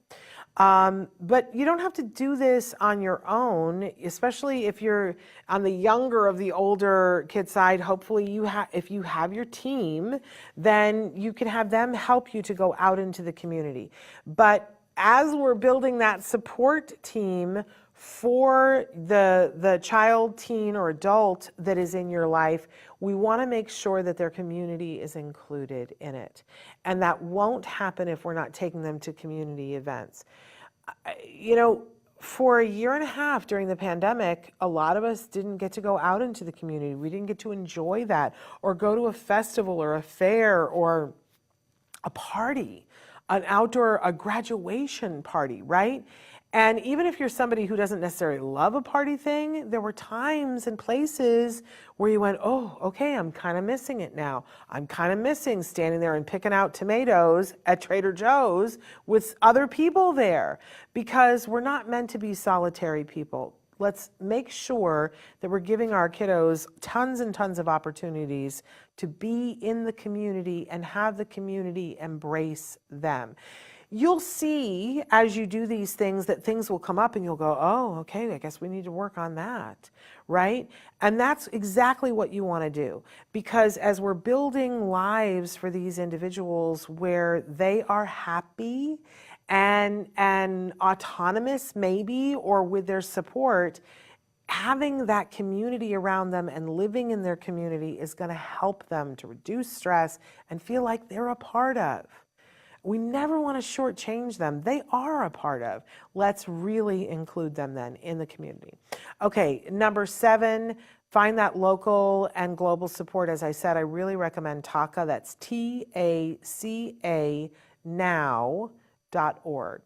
[SPEAKER 2] But you don't have to do this on your own, especially if you're on the younger of the older kid side. Hopefully, if you have your team, then you can have them help you to go out into the community. But as we're building that support team for the child, teen, or adult that is in your life, we want to make sure that their community is included in it. And that won't happen if we're not taking them to community events. For a year and a half during the pandemic, a lot of us didn't get to go out into the community. We didn't get to enjoy that, or go to a festival or a fair or a party, a graduation party, right? And even if you're somebody who doesn't necessarily love a party thing, there were times and places where you went, oh, okay, I'm kind of missing it now. I'm kind of missing standing there and picking out tomatoes at Trader Joe's with other people there, because we're not meant to be solitary people. Let's make sure that we're giving our kiddos tons and tons of opportunities to be in the community and have the community embrace them. You'll see as you do these things that things will come up and you'll go, oh, okay, I guess we need to work on that, right? And that's exactly what you want to do, because as we're building lives for these individuals where they are happy and autonomous maybe, or with their support, having that community around them and living in their community is going to help them to reduce stress and feel like they're a part of. We never want to shortchange them. They are a part of. Let's really include them then in the community. Okay, number 7, find that local and global support. As I said, I really recommend 𝗃𝗂. That's 𝗃𝗂𝗏𝗂now.org.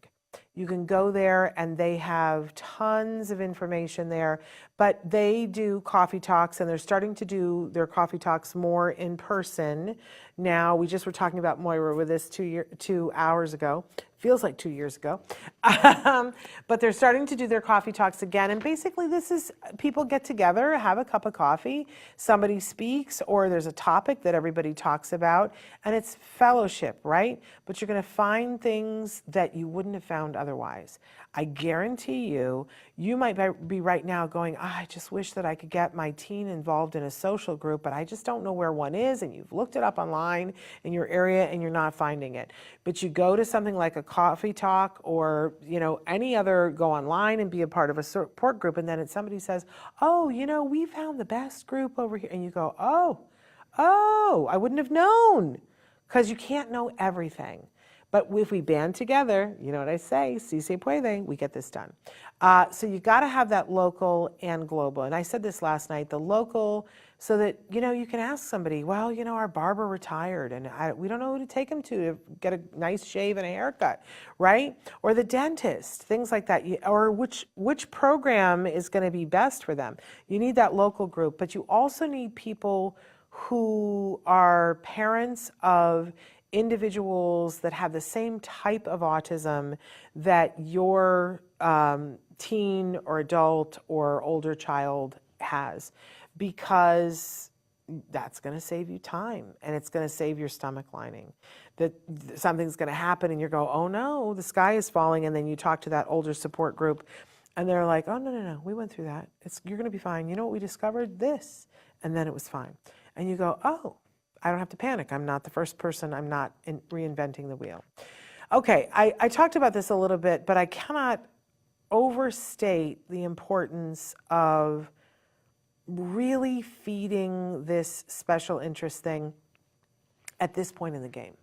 [SPEAKER 2] You can go there and they have tons of information there, but they do coffee talks, and they're starting to do their coffee talks more in person now. We just were talking about Moira with this 2 hours ago. Feels like 2 years ago. But they're starting to do their coffee talks again. And basically this is, people get together, have a cup of coffee, somebody speaks, or there's a topic that everybody talks about, and it's fellowship, right? But you're going to find things that you wouldn't have found otherwise. I guarantee you, you might be right now going, I just wish that I could get my teen involved in a social group, but I just don't know where one is, and you've looked it up online in your area and you're not finding it. But you go to something like a coffee talk, or any other, go online and be a part of a support group, and then somebody says, oh, we found the best group over here, and you go, oh, I wouldn't have known, because you can't know everything. But if we band together, you know what I say, cie𝗁𝗵𝗲𝗍, we get this done. So you got to have that local and global. And I said this last night, the local, so that, you can ask somebody, well, our barber retired and we don't know who to take him to get a nice shave and a haircut, right? Or the dentist, things like that. Or which program is going to be best for them. You need that local group, but you also need people who are parents of individuals that have the same type of autism that your teen or adult or older child has, because that's going to save you time, and it's going to save your stomach lining. That something's going to happen and you go, oh no, the sky is falling, and then you talk to that older support group and they're like, oh no, we went through that. You're going to be fine. You know what we discovered? This. And then it was fine. And you go, oh, I don't have to panic. I'm not the first person. I'm not reinventing the wheel. Okay, I talked about this a little bit, but I cannot overstate the importance of really feeding this special interest thing at this point in the game.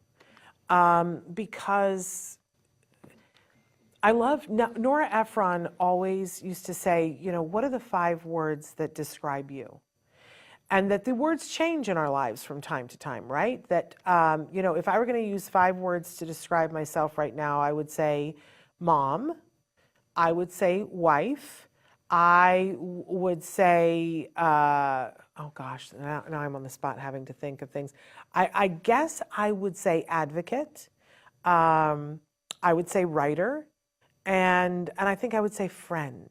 [SPEAKER 2] Because I love, Nora Ephron always used to say, you know, what are the 5 words that describe you? And that the words change in our lives from time to time, right? That, you know, if I were going to use 5 words to describe myself right now, I would say mom, I would say wife, I would say, oh gosh, now I'm on the spot having to think of things. I guess I would say advocate, I would say writer, and I think I would say friend.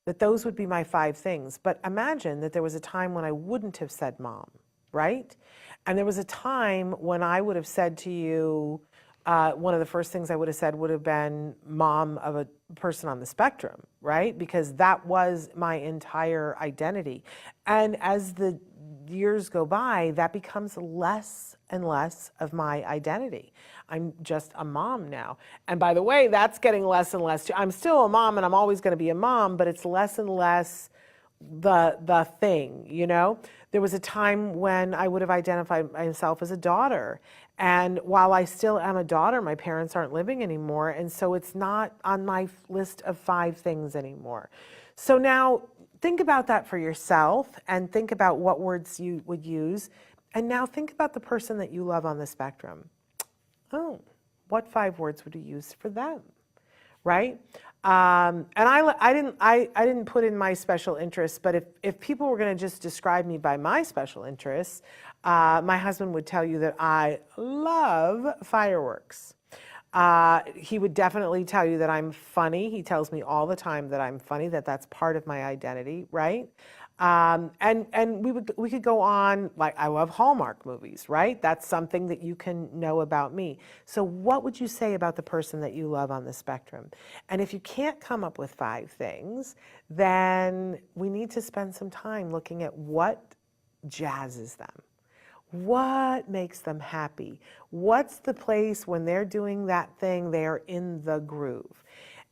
[SPEAKER 2] That those would be my 5 things. But imagine that there was a time when I wouldn't have said mom, right? And there was a time when I would have said to you, one of the first things I would have said would have been mom of a person on the spectrum, right? Because that was my entire identity. And as the years go by, that becomes less and less of my identity. I'm just a mom now. And by the way, that's getting less and less too. I'm still a mom and I'm always going to be a mom, but it's less and less the thing, you know? There was a time when I would have identified myself as a daughter. And while I still am a daughter, my parents aren't living anymore. And so it's not on my list of 5 things anymore. So now think about that for yourself and think about what words you would use. And now think about the person that you love on the spectrum. Oh, what 5 words would you use for them, right? And I didn't put in my special interests, but if people were going to just describe me by my special interests, my husband would tell you that I love fireworks. He would definitely tell you that I'm funny. He tells me all the time that I'm funny, that's part of my identity, right? And we could go on, like I love Hallmark movies, right? That's something that you can know about me. So what would you say about the person that you love on the spectrum? And if you can't come up with 5 things, then we need to spend some time looking at what jazzes them. What makes them happy? What's the place when they're doing that thing, they're in the groove?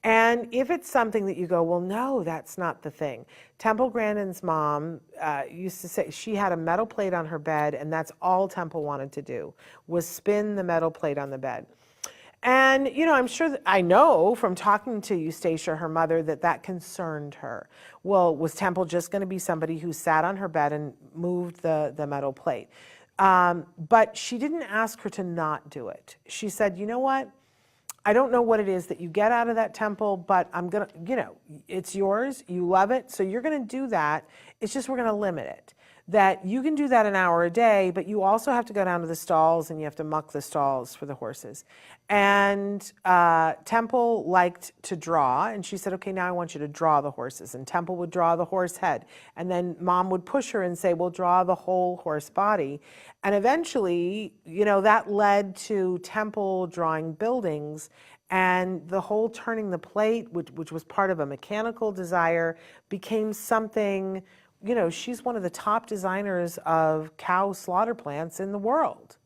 [SPEAKER 2] And if it's something that you go, well, no, that's not the thing. Temple Grandin's mom used to say she had a metal plate on her bed, and that's all Temple wanted to do, was spin the metal plate on the bed. And, you know, I'm sure that I know from talking to Eustacia, her mother, that concerned her. Well, was Temple just going to be somebody who sat on her bed and moved the metal plate? But she didn't ask her to not do it. She said, you know what? I don't know what it is that you get out of that, Temple, but I'm going to, you know, it's yours. You love it. So you're going to do that. It's just we're going to limit it. That you can do that an hour a day, but you also have to go down to the stalls and you have to muck the stalls for the horses. And Temple liked to draw, and she said, okay, now I want you to draw the horses. And Temple would draw the horse head. And then Mom would push her and say, well, draw the whole horse body. And eventually, you know, that led to Temple drawing buildings, and the whole turning the plate, which was part of a mechanical desire, became something. You know, she's one of the top designers of cow slaughter plants in the world,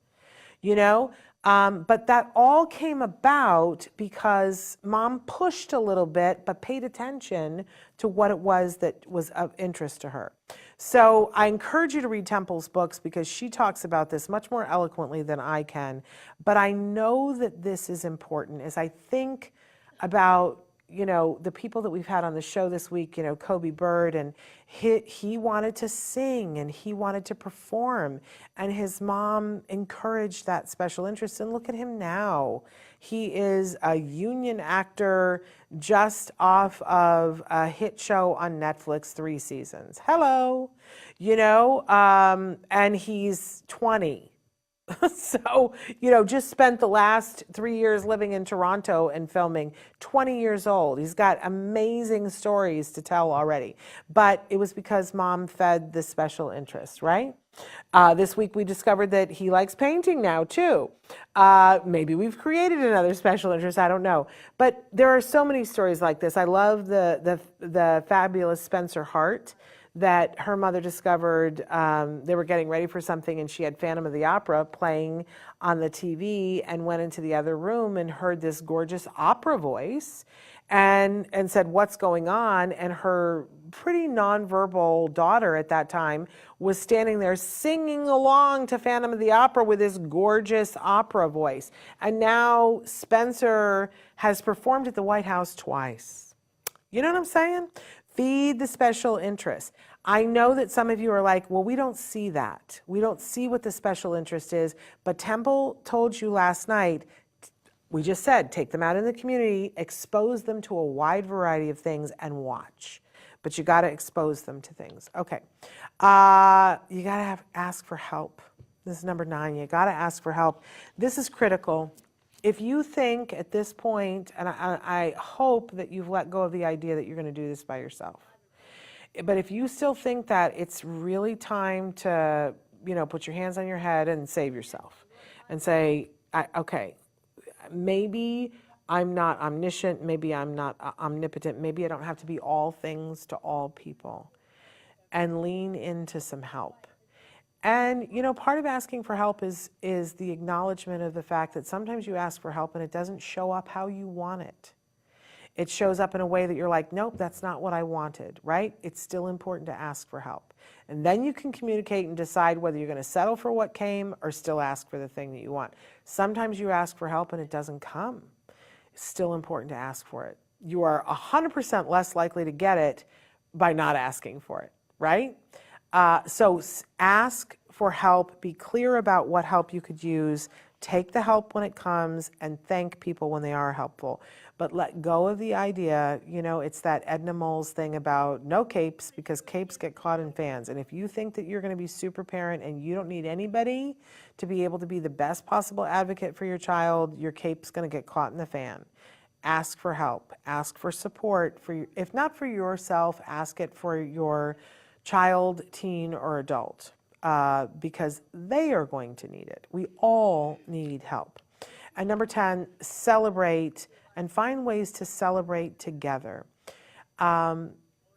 [SPEAKER 2] you know, but that all came about because Mom pushed a little bit, but paid attention to what it was that was of interest to her. So I encourage you to read Temple's books because she talks about this much more eloquently than I can. But I know that this is important as I think about, you know, the people that we've had on the show this week, you know, 𝗃𝗶𝗱𝗏, and he wanted to sing and he wanted to perform, and his mom encouraged that special interest. And look at him now. He is a union actor just off of a hit show on Netflix, 3 seasons. Hello, you know, and he's 20. So, you know, just spent the last 3 years living in Toronto and filming, 20 years old. He's got amazing stories to tell already. But it was because Mom fed the special interest, right? This week we discovered that he likes painting now too. Maybe we've created another special interest, I don't know. But there are so many stories like this. I love the fabulous Spencer Hart, that her mother discovered they were getting ready for something and she had Phantom of the Opera playing on the TV and went into the other room and heard this gorgeous opera voice and said, "What's going on?" And her pretty nonverbal daughter at that time was standing there singing along to Phantom of the Opera with this gorgeous opera voice. And now Spencer has performed at the White House twice. You know what I'm saying? Feed the special interest. I know that some of you are like, well, we don't see that. We don't see what the special interest is. But Temple told you last night, we just said, take them out in the community, expose them to a wide variety of things and watch. But you got to expose them to things. Okay. You got to ask for help. This is number 9. You got to ask for help. This is critical. If you think at this point, and I hope that you've let go of the idea that you're going to do this by yourself. But if you still think that it's really time to, put your hands on your head and save yourself and say, okay, maybe I'm not omniscient, maybe I'm not omnipotent, maybe I don't have to be all things to all people, and lean into some help. And, part of asking for help is the acknowledgement of the fact that sometimes you ask for help and it doesn't show up how you want it. It shows up in a way that you're like, nope, that's not what I wanted, right? It's still important to ask for help. And then you can communicate and decide whether you're going to settle for what came or still ask for the thing that you want. Sometimes you ask for help and it doesn't come. It's still important to ask for it. You are 100% less likely to get it by not asking for it, right? So ask for help, be clear about what help you could use, take the help when it comes, and thank people when they are helpful. But let go of the idea, it's that Edna Moll's thing about no capes because capes get caught in fans. And if you think that you're going to be super parent and you don't need anybody to be able to be the best possible advocate for your child, your cape's going to get caught in the fan. Ask for help, ask for support, if not for yourself, ask it for your child, teen, or adult, because they are going to need it. We all need help. And number 10, celebrate and find ways to celebrate together.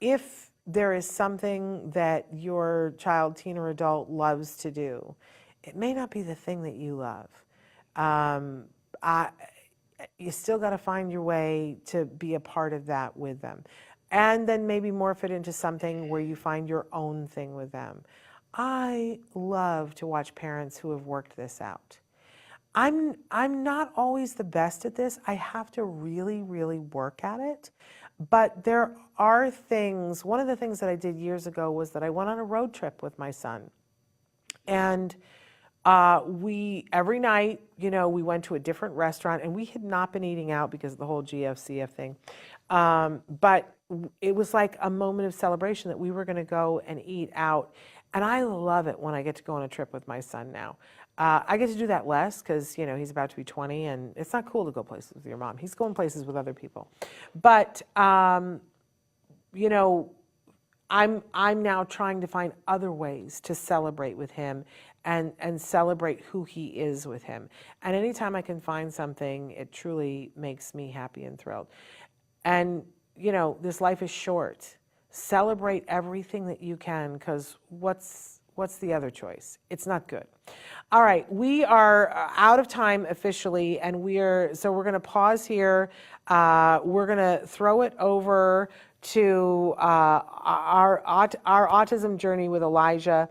[SPEAKER 2] If there is something that your child, teen, or adult loves to do, it may not be the thing that you love. You still got to find your way to be a part of that with them. And then maybe morph it into something where you find your own thing with them. I love to watch parents who have worked this out. I'm not always the best at this. I have to really, really work at it. But there are things, one of the things that I did years ago was that I went on a road trip with my son. And every night, we went to a different restaurant, and we had not been eating out because of the whole GFCF thing. But it was like a moment of celebration that we were going to go and eat out. And I love it when I get to go on a trip with my son now. I get to do that less because, he's about to be 20, and it's not cool to go places with your mom. He's going places with other people. But, I'm now trying to find other ways to celebrate with him and celebrate who he is with him. And anytime I can find something, it truly makes me happy and thrilled. And, this life is short. Celebrate everything that you can, because what's the other choice? It's not good. All right, we are out of time officially, and so we're going to pause here. We're going to throw it over to our autism journey with Elijah.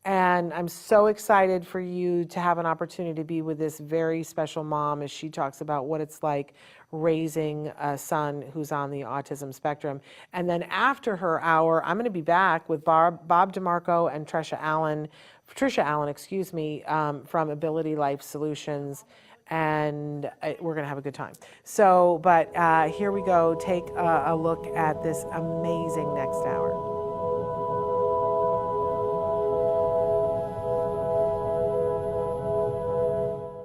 [SPEAKER 2] And I'm so excited for you to have an opportunity to be with this very special mom as she talks about what it's like raising a son who's on the autism spectrum. And then after her hour, I'm going to be back with Bob DeMarco and Patricia Allen, from Ability Life Solutions. And we're going to have a good time. So, but here we go. Take a look at this amazing next hour.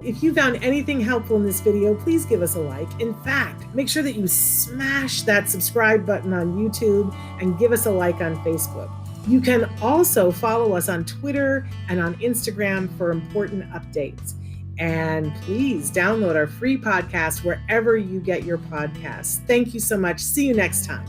[SPEAKER 2] If you found anything helpful in this video, please give us a like. In fact, make sure that you smash that subscribe button on YouTube and give us a like on Facebook. You can also follow us on Twitter and on Instagram for important updates. And please download our free podcast wherever you get your podcasts. Thank you so much. See you next time.